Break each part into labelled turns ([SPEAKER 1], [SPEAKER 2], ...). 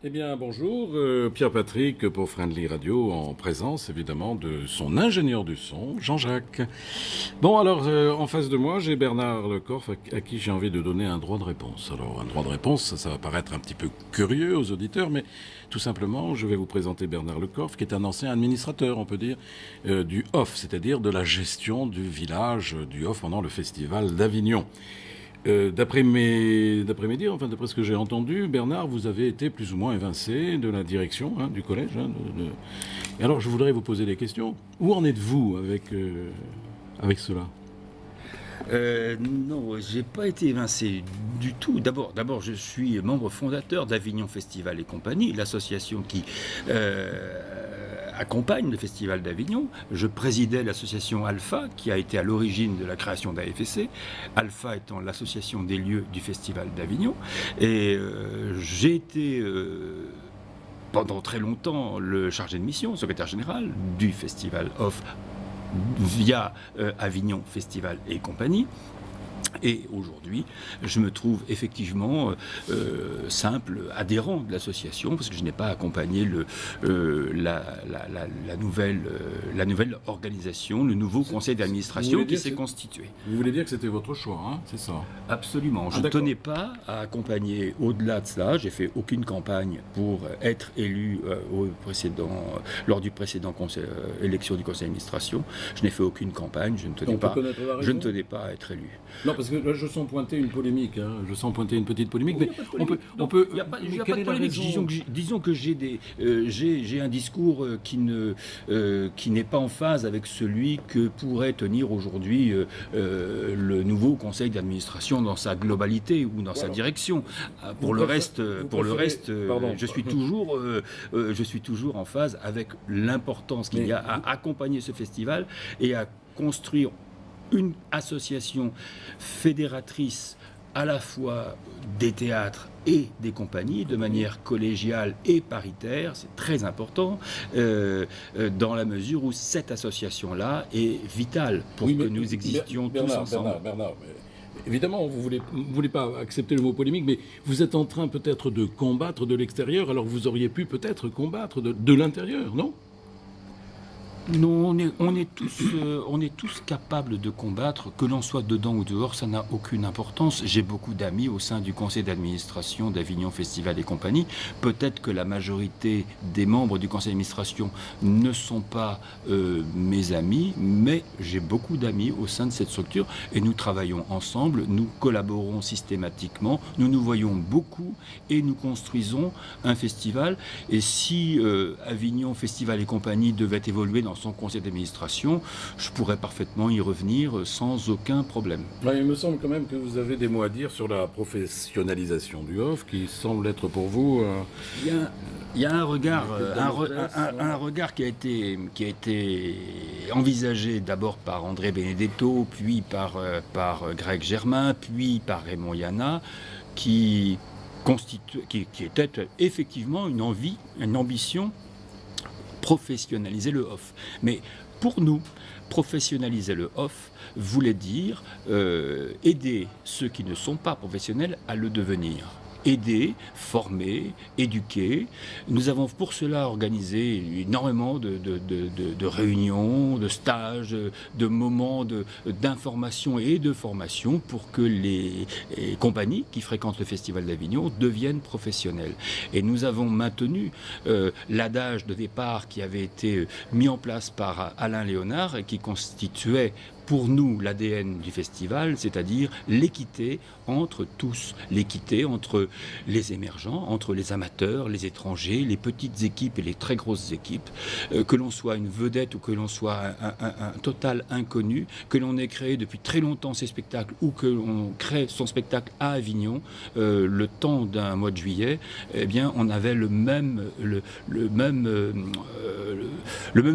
[SPEAKER 1] Eh bien, bonjour, Pierre-Patrick pour Friendly Radio, en présence évidemment de son ingénieur du son, Jean-Jacques. Bon, alors, en face de moi, j'ai Bernard Lecorf à qui j'ai envie de donner un droit de réponse. Alors, un droit de réponse, ça va paraître un petit peu curieux aux auditeurs, mais tout simplement, je vais vous présenter Bernard Lecorf, qui est un ancien administrateur, on peut dire, du OFF, c'est-à-dire de la gestion du village du OFF pendant le festival d'Avignon. D'après dires, enfin d'après ce que j'ai entendu, Bernard, vous avez été plus ou moins évincé de la direction du collège. Et alors, je voudrais vous poser des questions. Où en êtes-vous avec cela ?
[SPEAKER 2] Non, j'ai pas été évincé du tout. D'abord, je suis membre fondateur d'Avignon Festival et Compagnie, l'association qui accompagne le Festival d'Avignon. Je présidais l'association Alpha, qui a été à l'origine de la création d'AFSC, Alpha étant l'association des lieux du Festival d'Avignon. Et j'ai été pendant très longtemps le chargé de mission, secrétaire général du Festival OFF via Avignon Festival et Compagnie. Et aujourd'hui, je me trouve effectivement simple adhérent de l'association, parce que je n'ai pas accompagné la nouvelle organisation, le nouveau conseil d'administration qui s'est constitué.
[SPEAKER 1] Vous voulez dire que c'était votre choix, hein, c'est ça ?
[SPEAKER 2] Absolument. Je ne tenais pas à accompagner au-delà de cela. J'ai fait aucune campagne pour être élu lors du précédent élection du conseil d'administration. Je n'ai fait aucune campagne. Je ne tenais pas à être élu.
[SPEAKER 1] Non, parce que là, je sens pointer une polémique. Je sens pointer une petite polémique, mais on peut.
[SPEAKER 2] Il n'y a pas de polémique. Disons que j'ai un discours qui n'est pas en phase avec celui que pourrait tenir aujourd'hui le nouveau conseil d'administration dans sa globalité ou dans sa direction. Pour le reste, je suis toujours en phase avec l'importance qu'il y a à accompagner ce festival et à construire une association fédératrice à la fois des théâtres et des compagnies, de manière collégiale et paritaire, c'est très important, dans la mesure où cette association-là est vitale pour que nous existions tous ensemble.
[SPEAKER 1] Bernard, évidemment, vous voulez pas accepter le mot polémique, mais vous êtes en train peut-être de combattre de l'extérieur, alors vous auriez pu peut-être combattre de l'intérieur, non ?
[SPEAKER 2] Non, on est tous capables de combattre, que l'on soit dedans ou dehors, ça n'a aucune importance. J'ai beaucoup d'amis au sein du conseil d'administration d'Avignon Festival et Compagnie. Peut-être que la majorité des membres du conseil d'administration ne sont pas mes amis, mais j'ai beaucoup d'amis au sein de cette structure et nous travaillons ensemble, nous collaborons systématiquement, nous nous voyons beaucoup et nous construisons un festival. Et si Avignon Festival et Compagnie devait évoluer dans son conseil d'administration, je pourrais parfaitement y revenir sans aucun problème.
[SPEAKER 1] Ouais, il me semble quand même que vous avez des mots à dire sur la professionnalisation du OFF, qui semble être pour vous...
[SPEAKER 2] Il y a un regard, un regard qui a été envisagé d'abord par André Benedetto, puis par Greg Germain, puis par Raymond Yana, qui était effectivement une envie, une ambition, professionnaliser le OFF. Mais pour nous, professionnaliser le OFF voulait dire aider ceux qui ne sont pas professionnels à le devenir. Aider, former, éduquer. Nous avons pour cela organisé énormément de réunions, de stages, de moments d'information et de formation pour que les compagnies qui fréquentent le Festival d'Avignon deviennent professionnelles. Et nous avons maintenu l'adage de départ qui avait été mis en place par Alain Léonard et qui constituait pour nous l'ADN du festival, c'est-à-dire l'équité entre tous, l'équité entre les émergents, entre les amateurs, les étrangers, les petites équipes et les très grosses équipes, que l'on soit une vedette ou que l'on soit un total inconnu, que l'on ait créé depuis très longtemps ces spectacles ou que l'on crée son spectacle à Avignon, le temps d'un mois de juillet, eh bien on avait le même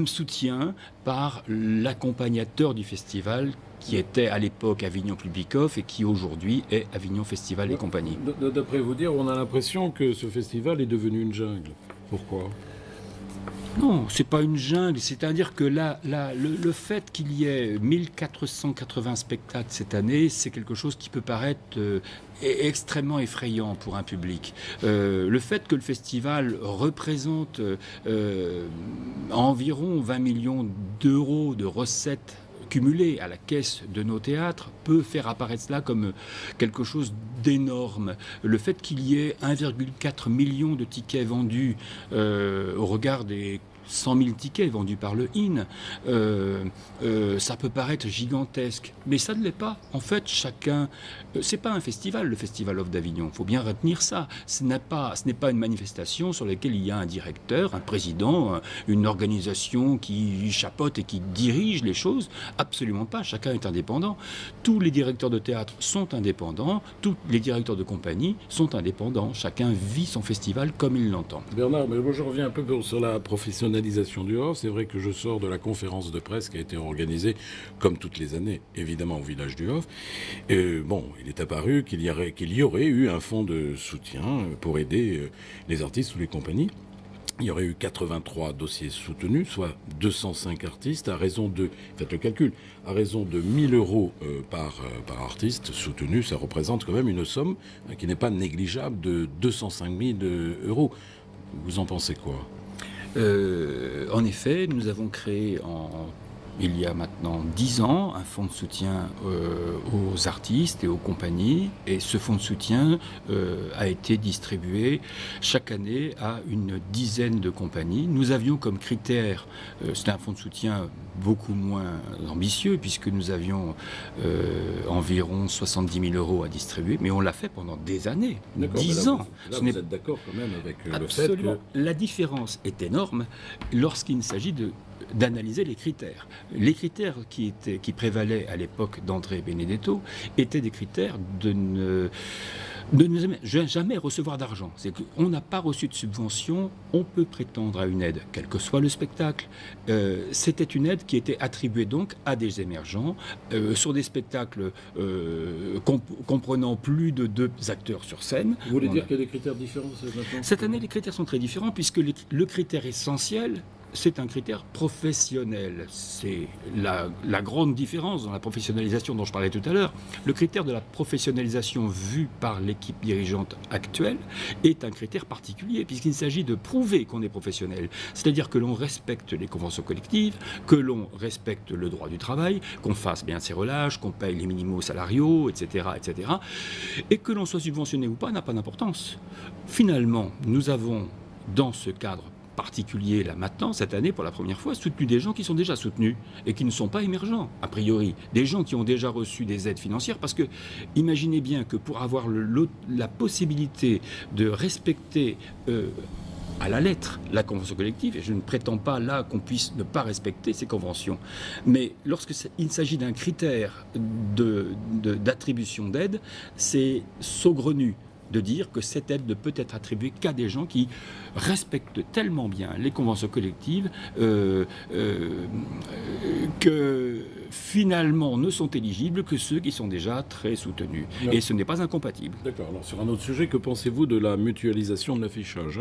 [SPEAKER 2] soutien par l'accompagnateur du festival qui était à l'époque Avignon Public Off et qui aujourd'hui est Avignon Festival et Compagnie.
[SPEAKER 1] D'après vous dire, on a l'impression que ce festival est devenu une jungle. Pourquoi ?
[SPEAKER 2] Non, c'est pas une jungle. C'est-à-dire que le fait qu'il y ait 1480 spectacles cette année, c'est quelque chose qui peut paraître extrêmement effrayant pour un public. Le fait que le festival représente environ 20 millions d'euros de recettes cumulé à la caisse de nos théâtres peut faire apparaître cela comme quelque chose d'énorme. Le fait qu'il y ait 1,4 million de tickets vendus au regard des 100 000 tickets vendus par le IN, ça peut paraître gigantesque, mais ça ne l'est pas. En fait, chacun... c'est pas un festival, le Festival Off d'Avignon. Il faut bien retenir ça. Ce n'est pas une manifestation sur laquelle il y a un directeur, un président, une organisation qui chapeaute et qui dirige les choses. Absolument pas. Chacun est indépendant. Tous les directeurs de théâtre sont indépendants. Tous les directeurs de compagnie sont indépendants. Chacun vit son festival comme il l'entend.
[SPEAKER 1] Bernard, mais moi je reviens un peu sur la professionnalisation du Off. C'est vrai que je sors de la conférence de presse qui a été organisée, comme toutes les années, évidemment au village du Off. Bon, il est apparu qu'il y aurait eu un fonds de soutien pour aider les artistes ou les compagnies. Il y aurait eu 83 dossiers soutenus, soit 205 artistes, à raison de, faites le calcul, à raison de 1 000 euros par artiste soutenu. Ça représente quand même une somme qui n'est pas négligeable de 205 000 euros. Vous en pensez quoi ?
[SPEAKER 2] En effet, nous avons créé il y a maintenant 10 ans un fonds de soutien aux artistes et aux compagnies, et ce fonds de soutien a été distribué chaque année à une dizaine de compagnies. Nous avions comme critère, c'était un fonds de soutien beaucoup moins ambitieux puisque nous avions environ 70 000 euros à distribuer, mais on l'a fait pendant des années, 10 ans.
[SPEAKER 1] Vous êtes d'accord quand même avec
[SPEAKER 2] Absolument.
[SPEAKER 1] le fait que...
[SPEAKER 2] La différence est énorme lorsqu'il s'agit d'analyser les critères. Les critères qui prévalaient à l'époque d'André Benedetto étaient des critères de ne jamais recevoir d'argent. C'est qu'on n'a pas reçu de subvention, on peut prétendre à une aide, quel que soit le spectacle. C'était une aide qui était attribuée donc à des émergents sur des spectacles comprenant plus de 2 acteurs sur scène.
[SPEAKER 1] Vous voulez dire qu'il y a des critères différents maintenant ?
[SPEAKER 2] Cette année, les critères sont très différents puisque le critère essentiel, c'est un critère professionnel. C'est la grande différence dans la professionnalisation dont je parlais tout à l'heure. Le critère de la professionnalisation vu par l'équipe dirigeante actuelle est un critère particulier, puisqu'il s'agit de prouver qu'on est professionnel. C'est-à-dire que l'on respecte les conventions collectives, que l'on respecte le droit du travail, qu'on fasse bien ses relâches, qu'on paye les minimaux salariaux, etc., etc. Et que l'on soit subventionné ou pas n'a pas d'importance. Finalement, nous avons, dans ce cadre particulier là maintenant, cette année, pour la première fois, soutenu des gens qui sont déjà soutenus et qui ne sont pas émergents, a priori. Des gens qui ont déjà reçu des aides financières, parce que imaginez bien que pour avoir la possibilité de respecter à la lettre la convention collective, et je ne prétends pas là qu'on puisse ne pas respecter ces conventions, mais lorsqu'il s'agit d'un critère d'attribution d'aide, c'est saugrenu de dire que cette aide ne peut être attribuée qu'à des gens qui respectent tellement bien les conventions collectives que finalement ne sont éligibles que ceux qui sont déjà très soutenus. Non. Et ce n'est pas incompatible.
[SPEAKER 1] D'accord. Alors sur un autre sujet, que pensez-vous de la mutualisation de l'affichage ?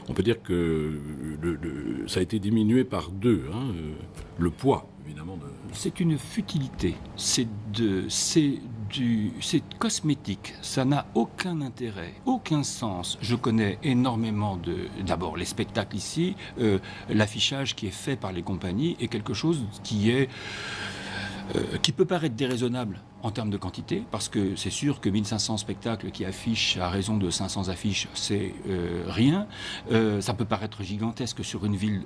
[SPEAKER 1] On peut dire que ça a été diminué par 2, le poids, évidemment.
[SPEAKER 2] C'est une futilité. C'est cosmétique. Ça n'a aucun intérêt, aucun sens. Je connais énormément d'abord les spectacles ici. L'affichage qui est fait par les compagnies est quelque chose qui peut paraître déraisonnable en termes de quantité, parce que c'est sûr que 1500 spectacles qui affichent à raison de 500 affiches, c'est rien. Ça peut paraître gigantesque sur une ville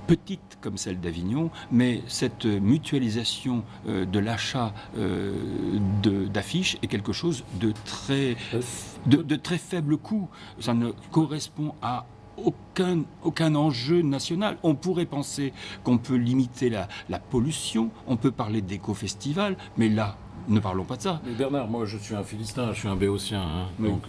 [SPEAKER 2] petite comme celle d'Avignon, mais cette mutualisation de l'achat d'affiches est quelque chose de très faible coût. Ça ne correspond à aucun enjeu national. On pourrait penser qu'on peut limiter la pollution, on peut parler d'éco-festival, mais là, ne parlons pas de ça.
[SPEAKER 1] Mais Bernard, moi je suis un Philistin, je suis un Béotien, hein. Oui. Donc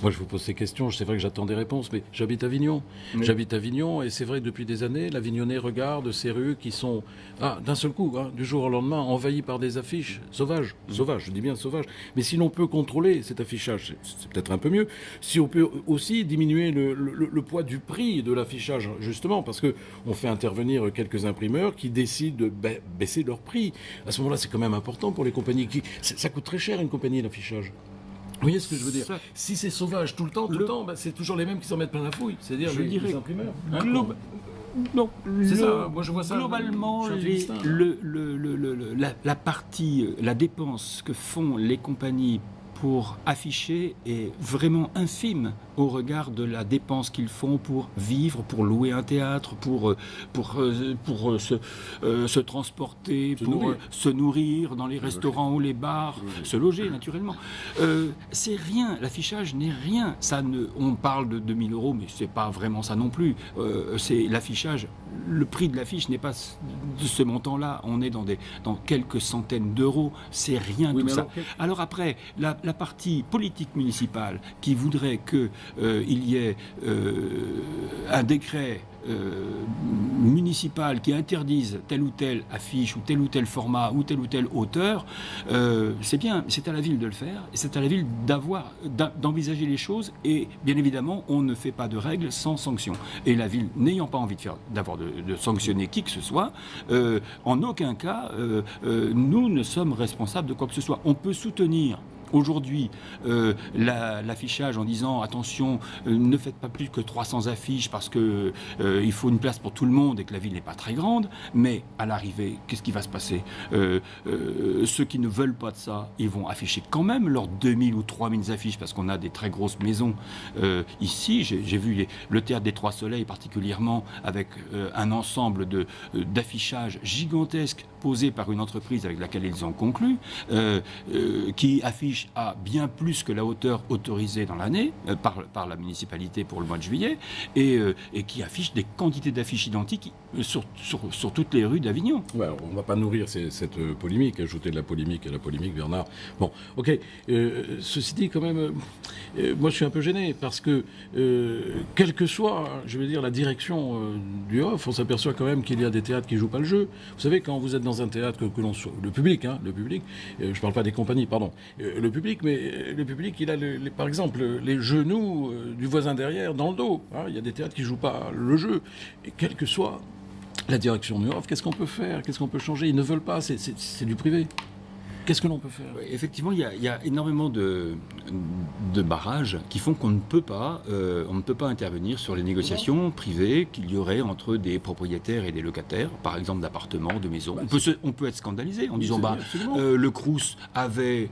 [SPEAKER 1] moi je vous pose ces questions, c'est vrai que j'attends des réponses, mais j'habite à Avignon. Oui. J'habite à Avignon et c'est vrai que depuis des années, l'Avignonnais regarde ces rues qui sont, d'un seul coup, du jour au lendemain, envahies par des affiches sauvages, je dis bien sauvages. Mais si l'on peut contrôler cet affichage, c'est peut-être un peu mieux, si on peut aussi diminuer le poids du prix de l'affichage, justement, parce qu'on fait intervenir quelques imprimeurs qui décident de baisser leur prix. À ce moment-là, c'est quand même important pour les compagnies. Ça coûte très cher une compagnie d'affichage. Vous voyez ce que je veux dire? Si c'est sauvage tout le temps, c'est toujours les mêmes qui s'en mettent plein la fouille. C'est-à-dire les imprimeurs.
[SPEAKER 2] Non,
[SPEAKER 1] c'est ça. Moi je vois ça.
[SPEAKER 2] Globalement, la dépense que font les compagnies pour afficher est vraiment infime au regard de la dépense qu'ils font pour vivre, pour louer un théâtre, pour se transporter, se nourrir dans les restaurants ou les bars, se loger naturellement. C'est rien, l'affichage n'est rien. On parle de 2000 €, mais c'est pas vraiment ça non plus. C'est l'affichage. Le prix de l'affiche n'est pas de ce montant-là. On est dans quelques centaines d'euros. C'est rien tout ça. Alors après, la partie politique municipale qui voudrait qu'il y ait un décret municipal qui interdise telle ou telle affiche ou tel format ou telle hauteur, c'est bien, c'est à la ville de le faire et c'est à la ville d'envisager les choses et bien évidemment on ne fait pas de règles sans sanction et la ville n'ayant pas envie de sanctionner qui que ce soit, en aucun cas nous ne sommes responsables de quoi que ce soit. On peut soutenir aujourd'hui l'affichage en disant attention, ne faites pas plus que 300 affiches parce que il faut une place pour tout le monde et que la ville n'est pas très grande, mais à l'arrivée, qu'est-ce qui va se passer? Ceux qui ne veulent pas de ça, ils vont afficher quand même leurs 2000 ou 3000 affiches parce qu'on a des très grosses maisons ici. J'ai vu le Théâtre des Trois Soleils particulièrement avec un ensemble d'affichages gigantesques posés par une entreprise avec laquelle ils ont conclu, qui affiche à bien plus que la hauteur autorisée dans l'année par la municipalité pour le mois de juillet et qui affiche des quantités d'affiches identiques sur toutes les rues d'Avignon.
[SPEAKER 1] Ouais, on ne va pas nourrir cette polémique, ajouter de la polémique à la polémique, Bernard. Bon, ok. Ceci dit, quand même, moi je suis un peu gêné parce que quelle que soit, je veux dire, la direction du off, on s'aperçoit quand même qu'il y a des théâtres qui jouent pas le jeu. Vous savez, quand vous êtes dans un théâtre que l'on soit, le public, je parle pas des compagnies, pardon. Le public, mais le public, il a, par exemple, les genoux du voisin derrière dans le dos. Il y a des théâtres qui ne jouent pas le jeu. Et quelle que soit la direction du off, qu'est-ce qu'on peut faire? Qu'est-ce qu'on peut changer? Ils ne veulent pas, c'est du privé. Qu'est-ce que l'on peut faire?
[SPEAKER 2] Effectivement, il y a énormément de barrages qui font qu'on ne peut pas intervenir sur les négociations privées qu'il y aurait entre des propriétaires et des locataires, par exemple d'appartements, de maisons. On peut être scandalisé en disant le Crous avait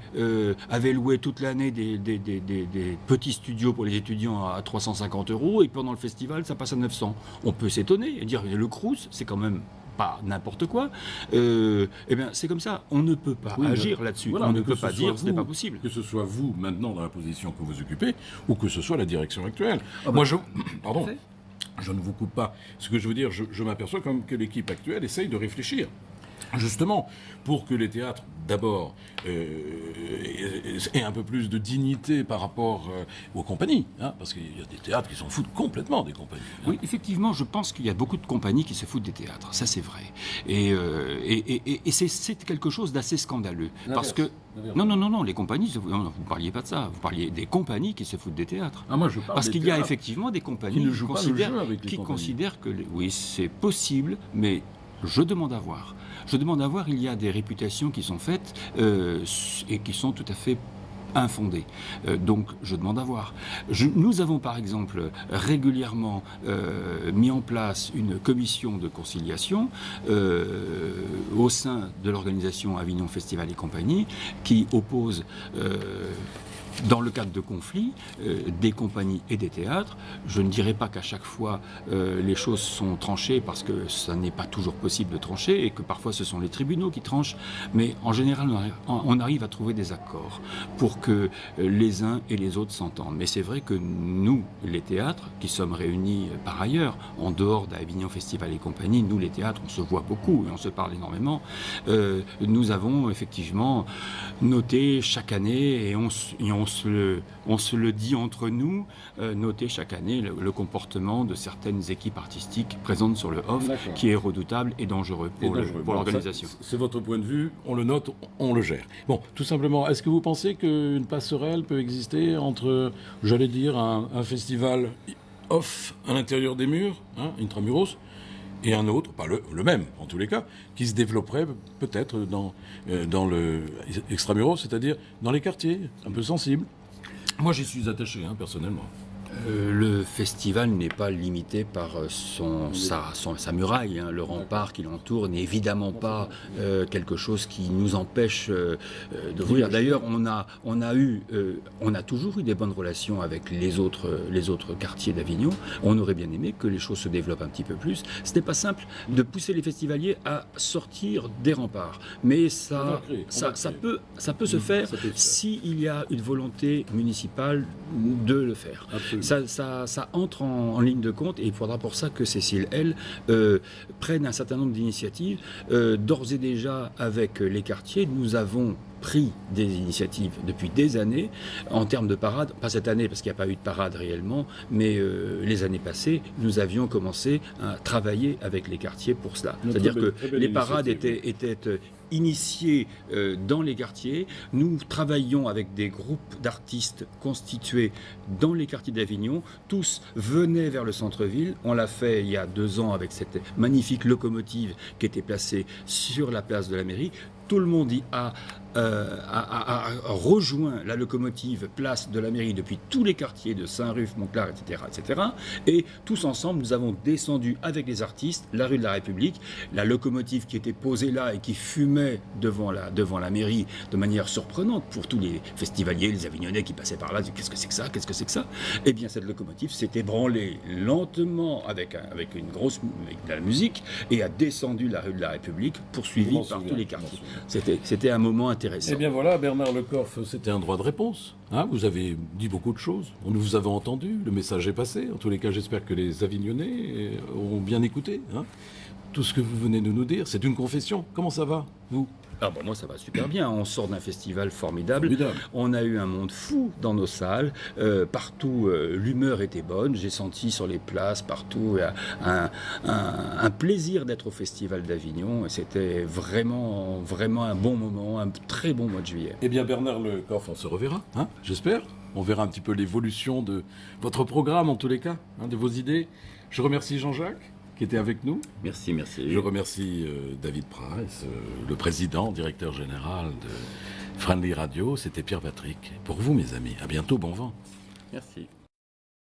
[SPEAKER 2] loué toute l'année des petits studios pour les étudiants à 350 € et pendant le festival ça passe à 900. On peut s'étonner et dire le Crous c'est quand même pas n'importe quoi, bien c'est comme ça, on ne peut pas agir là-dessus, on ne peut pas dire ce n'est pas possible.
[SPEAKER 1] Que ce soit vous maintenant dans la position que vous occupez ou que ce soit la direction actuelle. Je ne vous coupe pas. Ce que je veux dire, je m'aperçois comme que l'équipe actuelle essaye de réfléchir. Justement, pour que les théâtres, d'abord, aient un peu plus de dignité par rapport aux compagnies. Parce qu'il y a des théâtres qui s'en foutent complètement des compagnies.
[SPEAKER 2] Oui, effectivement, je pense qu'il y a beaucoup de compagnies qui se foutent des théâtres. Ça, c'est vrai. Et c'est quelque chose d'assez scandaleux. Parce que... Non, les compagnies, vous ne parliez pas de ça. Vous parliez des compagnies qui se foutent des théâtres.
[SPEAKER 1] Moi, je parle
[SPEAKER 2] parce qu'il y a effectivement des compagnies
[SPEAKER 1] qui
[SPEAKER 2] considèrent que... Oui, c'est possible, mais je demande à voir. Il y a des réputations qui sont faites et qui sont tout à fait infondées. Donc, je demande à voir. Nous avons, par exemple, régulièrement mis en place une commission de conciliation au sein de l'organisation Avignon Festival et compagnie qui oppose dans le cadre de conflits, des compagnies et des théâtres. Je ne dirais pas qu'à chaque fois les choses sont tranchées, parce que ça n'est pas toujours possible de trancher et que parfois ce sont les tribunaux qui tranchent, mais en général on arrive à trouver des accords pour que les uns et les autres s'entendent. Mais c'est vrai que nous, les théâtres, qui sommes réunis par ailleurs, en dehors d'Avignon Festival et compagnie, nous les théâtres, on se voit beaucoup et on se parle énormément, nous avons effectivement noté chaque année, et on se le dit entre nous, noter chaque année le comportement de certaines équipes artistiques présentes sur le off, qui est redoutable et dangereux pour l'organisation.
[SPEAKER 1] C'est votre point de vue, on le note, on le gère. Bon, tout simplement, est-ce que vous pensez qu'une passerelle peut exister entre, j'allais dire, un festival off à l'intérieur des murs, intramuros, et un autre, pas le même en tous les cas, qui se développerait peut-être dans le extramuros, c'est-à-dire dans les quartiers un peu sensibles? Moi, j'y suis attaché, personnellement.
[SPEAKER 2] Le festival n'est pas limité par sa muraille. Le rempart qui l'entoure n'est évidemment pas quelque chose qui nous empêche d'ouvrir. D'ailleurs, on a toujours eu des bonnes relations avec les autres quartiers d'Avignon. On aurait bien aimé que les choses se développent un petit peu plus. Ce n'est pas simple de pousser les festivaliers à sortir des remparts, mais ça peut se faire s'il y a une volonté municipale de le faire.
[SPEAKER 1] Absolument.
[SPEAKER 2] Ça entre en ligne de compte, et il faudra pour ça que Cécile, elle, prenne un certain nombre d'initiatives. D'ores et déjà, avec les quartiers, nous avons pris des initiatives depuis des années en termes de parade, pas cette année parce qu'il n'y a pas eu de parade réellement, mais les années passées, nous avions commencé à travailler avec les quartiers pour cela. C'est-à-dire que les parades étaient initiés dans les quartiers. Nous travaillions avec des groupes d'artistes constitués dans les quartiers d'Avignon. Tous venaient vers le centre-ville. On l'a fait il y a 2 ans avec cette magnifique locomotive qui était placée sur la place de la mairie. Tout le monde y a rejoint la locomotive place de la mairie depuis tous les quartiers de Saint-Ruf, Montclar, etc. Et tous ensemble, nous avons descendu avec les artistes la rue de la République. La locomotive qui était posée là et qui fumait devant la mairie de manière surprenante pour tous les festivaliers, les Avignonnais qui passaient par là, disaient qu'est-ce que c'est que ça, qu'est-ce que c'est que ça? Eh bien, cette locomotive s'est ébranlée lentement avec de la musique et a descendu la rue de la République, poursuivie par tous les quartiers. C'était un moment intéressant.
[SPEAKER 1] Eh bien voilà, Bernard Lecorf, c'était un droit de réponse. Vous avez dit beaucoup de choses. Nous vous avons entendu, le message est passé. En tous les cas, j'espère que les Avignonnais ont bien écouté. Tout ce que vous venez de nous dire, c'est une confession. Comment ça va, vous ?
[SPEAKER 2] Moi, ça va super bien. On sort d'un festival formidable. On a eu un monde fou dans nos salles. Partout, l'humeur était bonne. J'ai senti sur les places, partout, un plaisir d'être au Festival d'Avignon. Et c'était vraiment, vraiment un bon moment, un très bon mois de juillet.
[SPEAKER 1] Eh bien, Bernard Lecorf, on se reverra, j'espère. On verra un petit peu l'évolution de votre programme, en tous les cas, de vos idées. Je remercie Jean-Jacques, qui était avec nous.
[SPEAKER 2] Merci.
[SPEAKER 1] Je remercie David Price, le président, directeur général de Friendly Radio. C'était Pierre Patrick. Pour vous, mes amis, à bientôt, bon vent.
[SPEAKER 2] Merci.